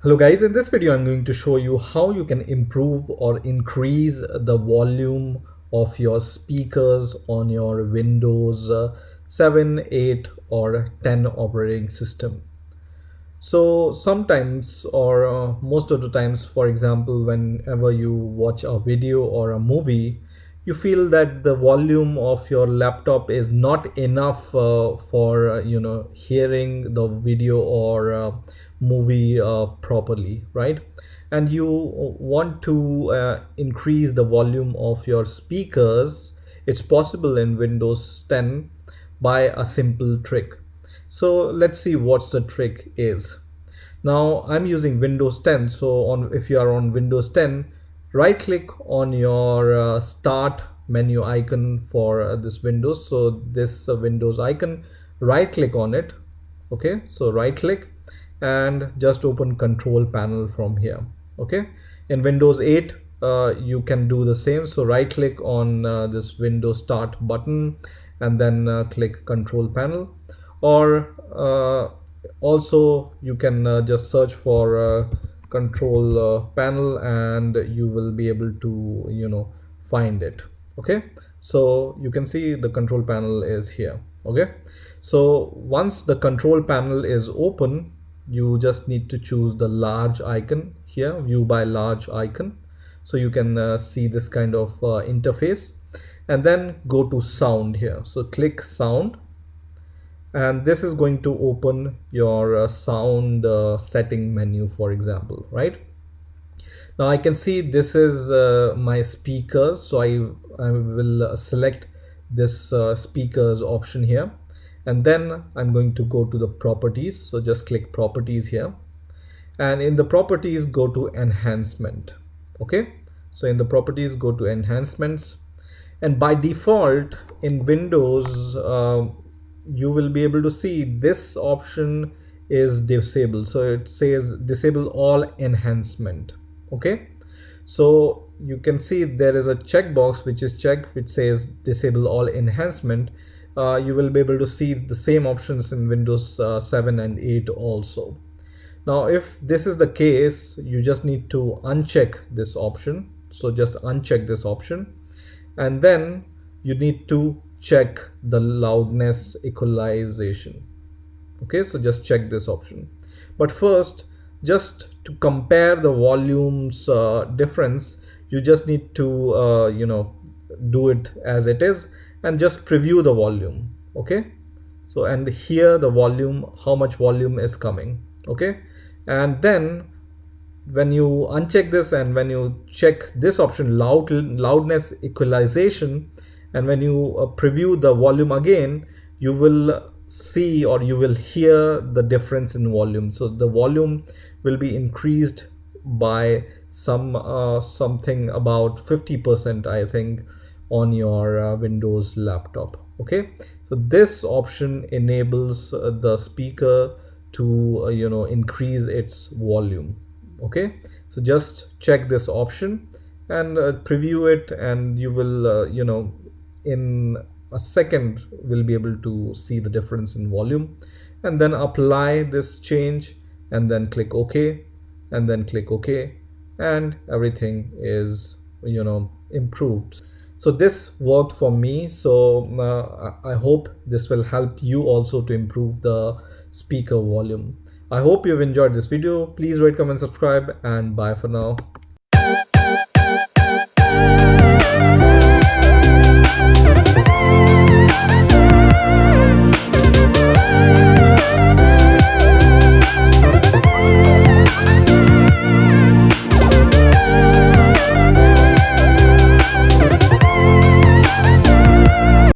Hello guys, in this video I'm going to show you how you can improve or increase the volume of your speakers on your Windows 7, 8 or 10 operating system. So sometimes or most of the times, for example, whenever you watch a video or a movie, you feel that the volume of your laptop is not enough for hearing the video or movie properly, right? And you want to increase the volume of your speakers. It's possible in Windows 10 by a simple trick. So let's see what's the trick is. Now I'm using Windows 10, so if you are on Windows 10, right click on your start menu icon for this Windows. So this Windows icon, right click on it. Okay, so right click and just open control panel from here. Okay, in Windows 8 you can do the same. So right click on this Windows start button and then click control panel, or also you can just search for control panel and you will be able to find it. Okay, so you can see the control panel is here. Okay, so once the control panel is open, you just need to choose the large icon here, view by large icon, so you can see this kind of interface, and then go to sound here. So click sound, and this is going to open your sound setting menu, for example, right? Now I can see this is my speakers, so I will select this speakers option here, and then I'm going to go to the properties. So just click properties here, and in the properties go to enhancement. Okay, so in the properties go to enhancements, and by default in Windows you will be able to see this option is disabled. So it says disable all enhancement. Okay, so you can see there is a checkbox which is checked, which says disable all enhancement. You will be able to see the same options in Windows 7 and 8 also. Now if this is the case, you just need to uncheck this option. So just uncheck this option, and then you need to check the loudness equalization. Okay, so just check this option. But first, just to compare the volumes difference, you just need to do it as it is and just preview the volume. Okay, so and here the volume, how much volume is coming. Okay, and then when you uncheck this and when you check this option, loudness equalization, and when you preview the volume again, you will see or you will hear the difference in volume. So the volume will be increased by something about 50%, I think, on your Windows laptop. Okay, so this option enables the speaker to increase its volume. Okay, so just check this option and preview it, and you will in a second will be able to see the difference in volume, and then apply this change and then click OK, and then click OK, and everything is improved. So this worked for me, so I hope this will help you also to improve the speaker volume. I hope you've enjoyed this video. Please rate, comment, subscribe, and bye for now.